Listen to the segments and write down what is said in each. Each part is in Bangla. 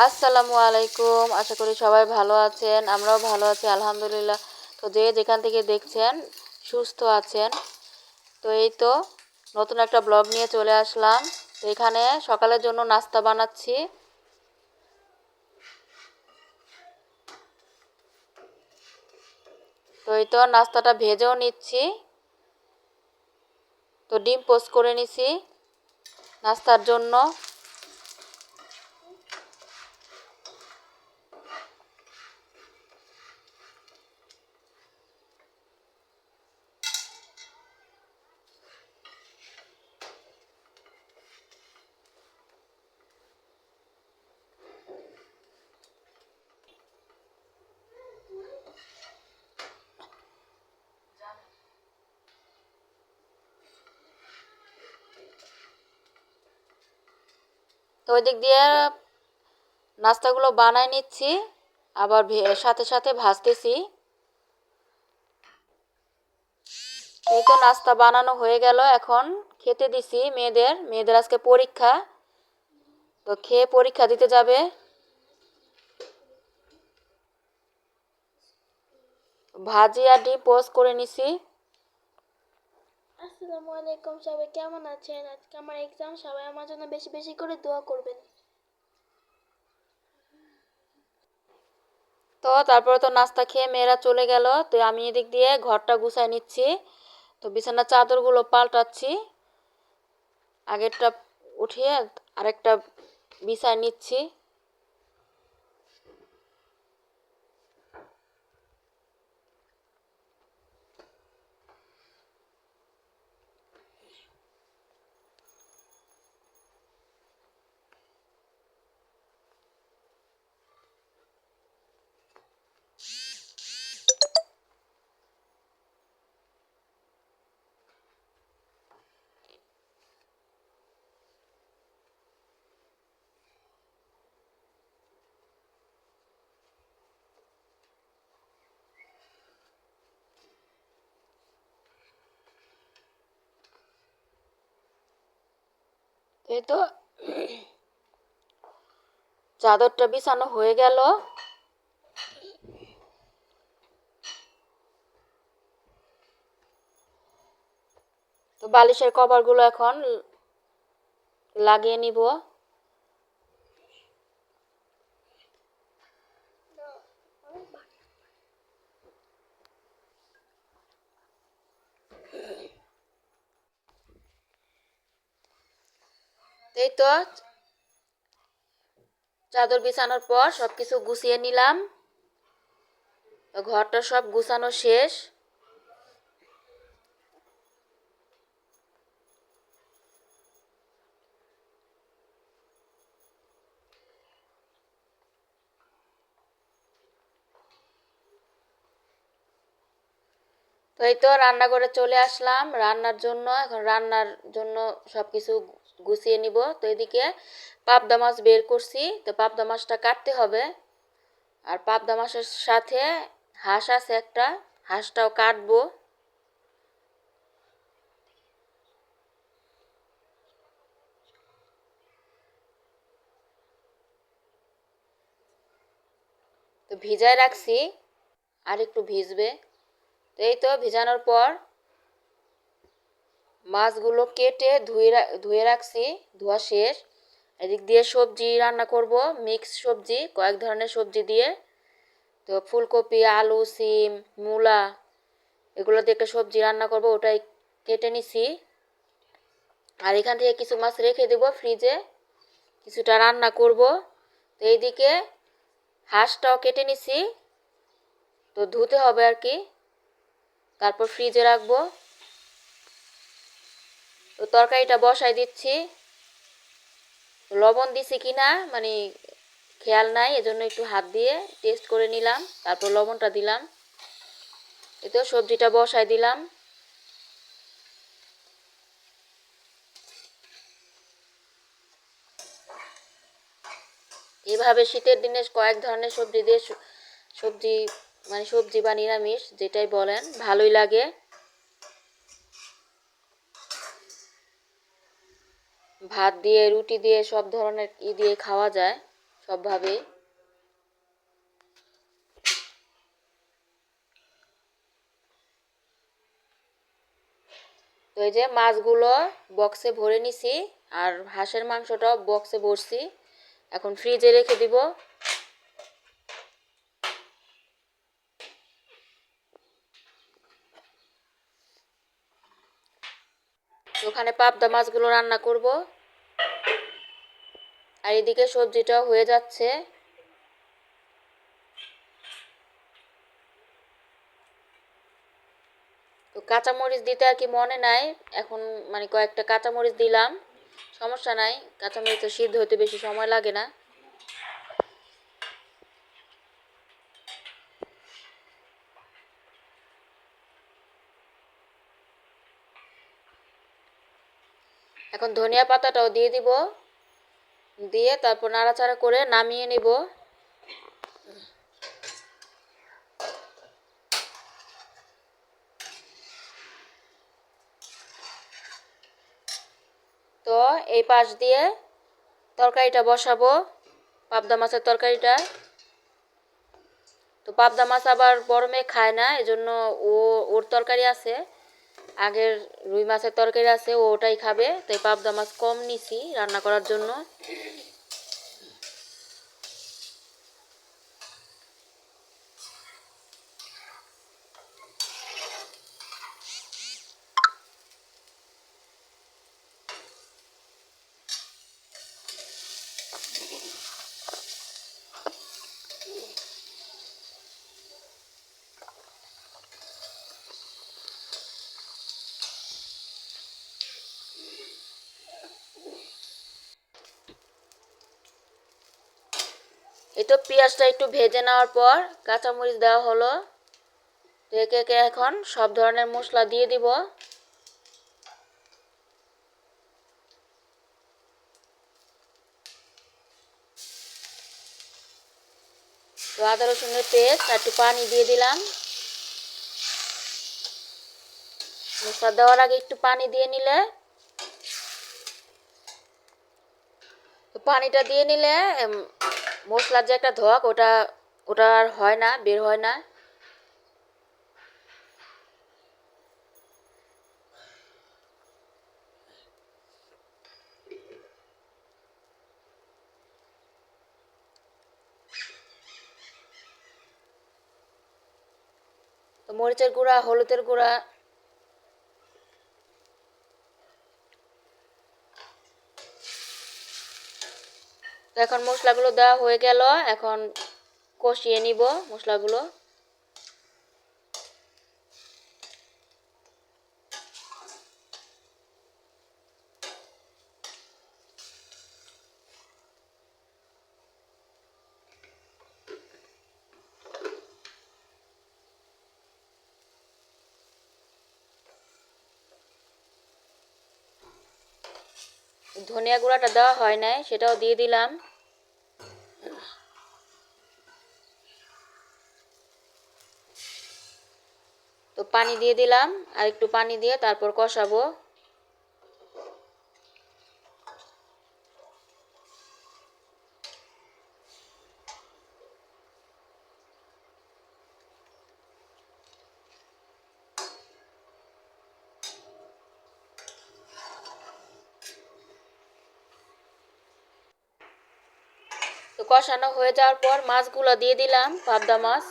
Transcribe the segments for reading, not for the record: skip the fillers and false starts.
আসসালামু আলাইকুম। আশা করি সবাই ভালো আছেন। আমরাও ভালো আছি আলহামদুলিল্লাহ। তো যে যেখান থেকে দেখছেন সুস্থ আছেন। তো এই তো নতুন একটা ব্লগ নিয়ে চলে আসলাম। তো এখানে সকালের জন্য নাস্তা বানাচ্ছি। তো এই তো নাস্তাটা ভেজেও নিচ্ছি। তো ডিম পোস্ট করে নিছি নাস্তার জন্য। তো ওই দিক দিয়ে নাস্তাগুলো বানাই নিচ্ছি, আবার সাথে সাথে ভাজতেছি। এই তো নাস্তা বানানো হয়ে গেল, এখন খেতে দিছি মেয়েদের আজকে পরীক্ষা। তো খেয়ে পরীক্ষা দিতে যাবে। ভাজি আর ডিম পোস্ট করে নিছি। আসসালামু আলাইকুম, সবাই কেমন আছেন? আজকে আমার এক্সাম, সবাই আমার জন্য বেশি বেশি করে দোয়া করবেন। তো তারপরে তো নাস্তা খেয়ে মেয়েরা চলে গেল। তো আমি এদিক দিয়ে ঘরটা গুছাই নিচ্ছি। তো বিছানার চাদরগুলো পাল্টাচ্ছি, আগেরটা উঠিয়ে আরেকটা বিছাই নিচ্ছি। এই তো চাদরটা বিছানো হয়ে গেল। তো বালিশের কভারগুলো এখন লাগিয়ে নিব। এই তো চাদর বিছানোর পর সবকিছু গুছিয়ে নিলাম। তো ঘরটা সব গুছানো শেষ। তো এই তো রান্নাঘরে চলে আসলাম রান্নার জন্য। এখন রান্নার জন্য সব কিছু গুছিয়ে নিব। তো এদিকে পাবদা মাছ বের করছি। তো পাবদা মাছটা কাটতে হবে। আর পাবদা মাছের সাথে হাঁস আছে একটা, হাঁসটাও কাটবো। তো ভিজায় রাখছি, আর একটু ভিজবে। তো এই তো ভিজানোর পর মাছগুলো কেটে ধুয়ে রাখছি, ধোয়া শেষ। এদিক দিয়ে সবজি রান্না করব, মিক্স সবজি, কয়েক ধরনের সবজি দিয়ে। তো ফুলকপি, আলু, সিম, মূলা, এগুলো দিয়ে একটা সবজি রান্না করব, ওটাই কেটে নিছি। আর এখান থেকে কিছু মাছ রেখে দেব ফ্রিজে, কিছুটা রান্না করব। তো এইদিকে হাঁসটাও কেটে নিছি, তো ধুতে হবে আর কি, তারপর ফ্রিজে রাখবো। তো তরকারিটা বসাই দিচ্ছি। লবণ দিছি কিনা মানে খেয়াল নাই, এজন্য একটু হাত দিয়ে টেস্ট করে নিলাম, তারপর লবণটা দিলাম। এই তো সবজিটা বসাই দিলাম। এভাবে শীতের দিনে কয়েক ধরনের সবজি দিয়ে সবজি মানে সবজি বা নিরামিষ যেটাই বলেন ভালোই লাগে। ভাত দিয়ে, রুটি দিয়ে, সব ধরনের দিয়ে খাওয়া যায়, সবভাবে। তো এই যে মাছগুলো বক্সে ভরে নিছি, আর হাঁসের মাংসটাও বক্সে ভরছি। এখন ফ্রিজে রেখে দিব। ওখানে পাবদা মাছগুলো রান্না করব, আর এদিকে সবজিটাও হয়ে যাচ্ছে। তো কাঁচামরিচ দিতে আর কি মনে নাই, এখন মানে কয়েকটা কাঁচামরিচ দিলাম, সমস্যা নাই, কাঁচামরিচ তো সিদ্ধ হতে বেশি সময় লাগে না। এখন ধনিয়া পাতাটাও দিয়ে দিব, দিয়ে তারপর নাড়াচাড়া করে নামিয়ে নিব। তো এই পাশ দিয়ে তরকারিটা বসাবো, পাবদা মাছের তরকারিটা। তো পাবদা মাছ আবার বড় মেয়ে খায় না, এজন্য ওর তরকারি আছে, আগের রুই মাছের তরকারি আছে, ও ওটাই খাবে, তাই পাবদা মাছ কম নিছি রান্না করার জন্য। এই তো পেঁয়াজটা একটু ভেজে নেওয়ার পর কাঁচামরিচ দেওয়া হলো। তো একে একে এখন সব ধরনের মশলা দিয়ে দিব। তো আদা রসুনের পেস্ট আর একটু পানি দিয়ে দিলাম। মশলা দেওয়ার আগে একটু পানি দিয়ে নিলে, তো পানিটা দিয়ে নিলে মশলার যে একটা ধোঁয়া, ওটা ওটা আর হয় না, বের হয় না। তো মরিচের গুঁড়া, হলুদের গুঁড়া, তো এখন মশলাগুলো দেওয়া হয়ে গেল, এখন কষিয়ে নিব মশলাগুলো। ধনিয়া গুঁড়াটা দেওয়া হয় নাই, সেটাও দিয়ে দিলাম। তো পানি দিয়ে দিলাম, আর একটু পানি দিয়ে তারপর কষাবো। তো কষানো হয়ে যাওয়ার পর মাছগুলো দিয়ে দিলাম, পাবদা মাছ।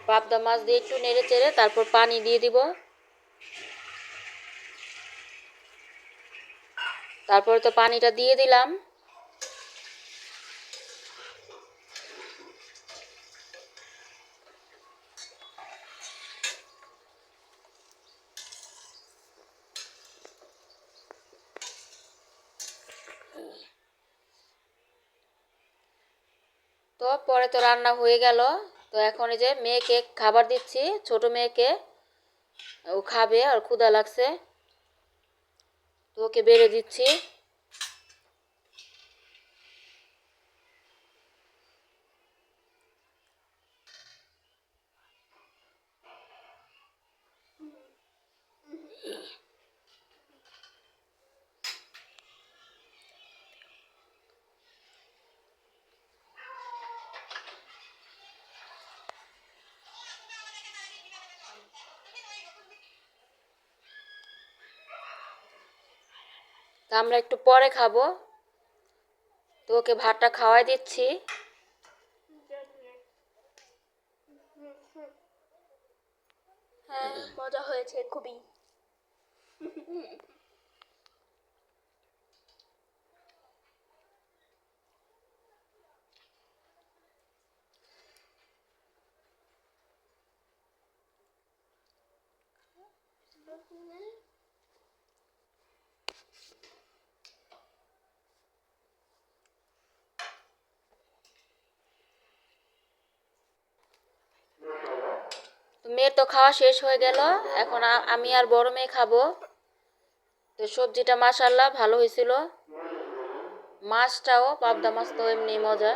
পাবদা মাছ দিয়ে একটু নেড়ে চেড়ে তারপর পানি দিয়ে দিব। তারপরে তো পানিটা দিয়ে দিলাম। তো পরে তো রান্না হয়ে গেল। তো এখন এই যে মেয়েকে খাবার দিচ্ছি, ছোট মেয়েকে, ও খাবে আর ক্ষুধা লাগছে, তো ওকে বেড়ে দিচ্ছি। তা আমরা একটু পরে খাবো। তো ওকে ভাতটা খাওয়াই দিচ্ছি। হ্যাঁ, মজা হয়েছে খুবই। মেয়ের তো খাওয়া শেষ হয়ে গেল, এখন আমি আর বড় মেয়ে খাবো। তো সবজিটা মাশাআল্লাহ ভালো হয়েছিল। মাছটাও পাবদা মাছ তো এমনি মজা।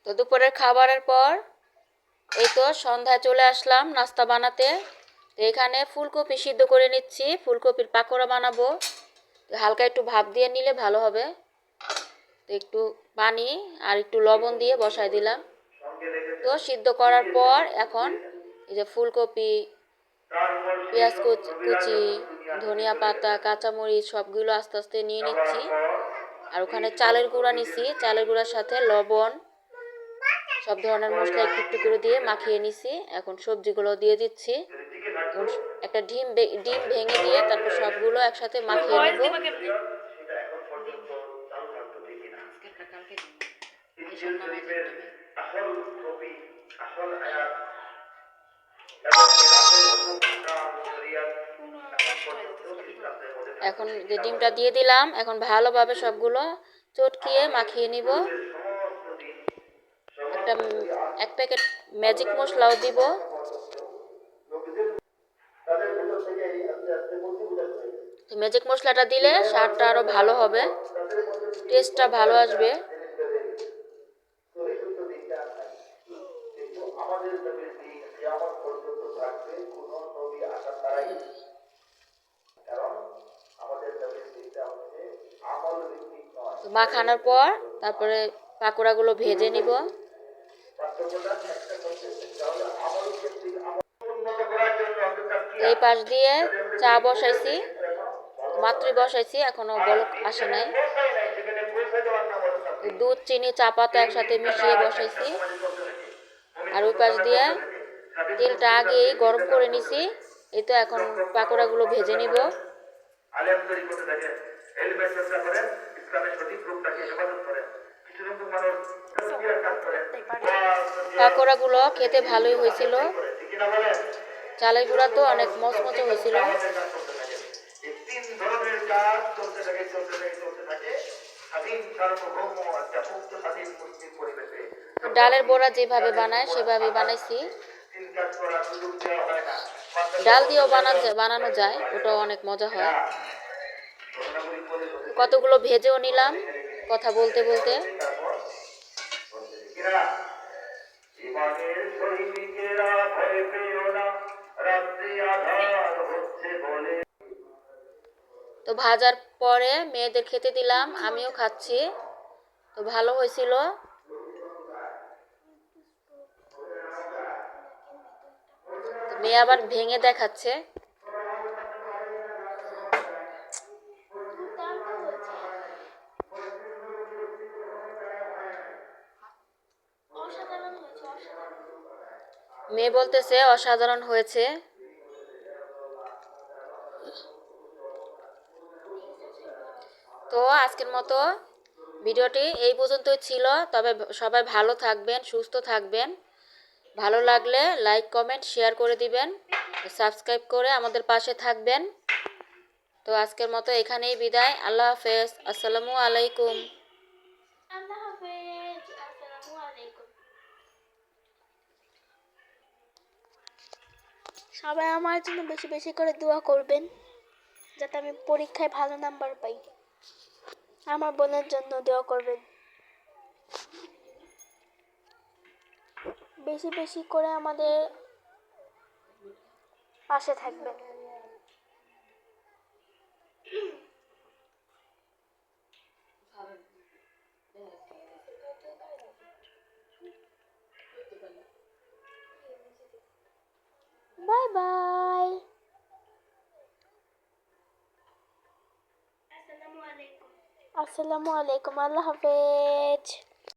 তো দুপুরের খাবারের পর এই তো সন্ধ্যায় চলে আসলাম নাস্তা বানাতে। তো এখানে ফুলকপি সিদ্ধ করে নিচ্ছি, ফুলকপির পাকোড়া বানাবো। তো হালকা একটু ভাপ দিয়ে নিলে ভালো হবে। তো একটু পানি আর একটু লবণ দিয়ে বসায় দিলাম। তো সিদ্ধ করার পর এখন এই যে ফুলকপি, পেঁয়াজ কুচি, ধনিয়া পাতা, কাঁচামরিচ সবগুলো আস্তে আস্তে নিয়ে নিচ্ছি। আর ওখানে চালের গুঁড়া নিছি, চালের গুঁড়ার সাথে লবণ, সব ধরনের মশলা একটু একটু করে দিয়ে মাখিয়ে নিছি। এখন সবজিগুলো দিয়ে দিচ্ছি। এখন একটা ডিম ভেঙে দিয়ে তারপর সবগুলো একসাথে মাখিয়ে নেব। এখন যে ডিমটা দিয়ে দিলাম, এখন ভালোভাবে সবগুলো চটকিয়ে মাখিয়ে নিব। এক প্যাকেট ম্যাজিক মশলাও দিব। তো ম্যাজিক মশলাটা দিলে স্বাদটা আরো ভালো হবে, টেস্টটা ভালো আসবে। তো মাখানোর পর তারপরে পাকোড়াগুলো ভেজে নিব। এই পাশ দিয়ে চা বসাইছি, মাত্রই বসাইছি, এখনো বলক আসে নাই। দুধ, চিনি, চা পাতা একসাথে মিশিয়ে বসাইছি। আর ওই পাশ দিয়ে তেলটা আগেই গরম করে নিছি। এই তো এখন পাকোড়াগুলো ভেজে নিব। পাকোড়াগুলো খেতে ভালোই হয়েছিল, চালের গুঁড়া তো অনেক মচমচে হয়েছিল। ডালের বড়া যেভাবে বানায় সেভাবে বানাইছি। ডাল দিয়েও বানানো যায়, ওটাও অনেক মজা হয়। কতগুলো ভেজেও নিলাম কথা বলতে বলতে। তো ভাজার পরে মেয়েদের খেতে দিলাম, আমিও খাচ্ছি। তো ভালো হয়েছিল। তো মেয়ে আবার ভেঙে দেখাচ্ছে। মেয়ে বলতেছে অসাধারণ হয়েছে। তো আজকের মতো ভিডিওটি এই পর্যন্তই ছিল। তবে সবাই ভালো থাকবেন, সুস্থ থাকবেন। ভালো লাগলে লাইক, কমেন্ট, শেয়ার করে দিবেন। সাবস্ক্রাইব করে আমাদের পাশে থাকবেন। তো আজকের মতো এখানেই বিদায়। আল্লাহ হাফেজ। আসসালামু আলাইকুম। আল্লাহ হাফেজ। আসসালামু আলাইকুম। সবাই আমার জন্য বেশি বেশি করে দোয়া করবেন, যাতে আমি পরীক্ষায় ভালো নাম্বার পাই। আমার বোনের জন্য দোয়া করবেন, বেশি বেশি করে আমাদের পাশে থাকবেন। Bye bye. আসসালামু আলাইকুম। আল্লাহ হাফেজ।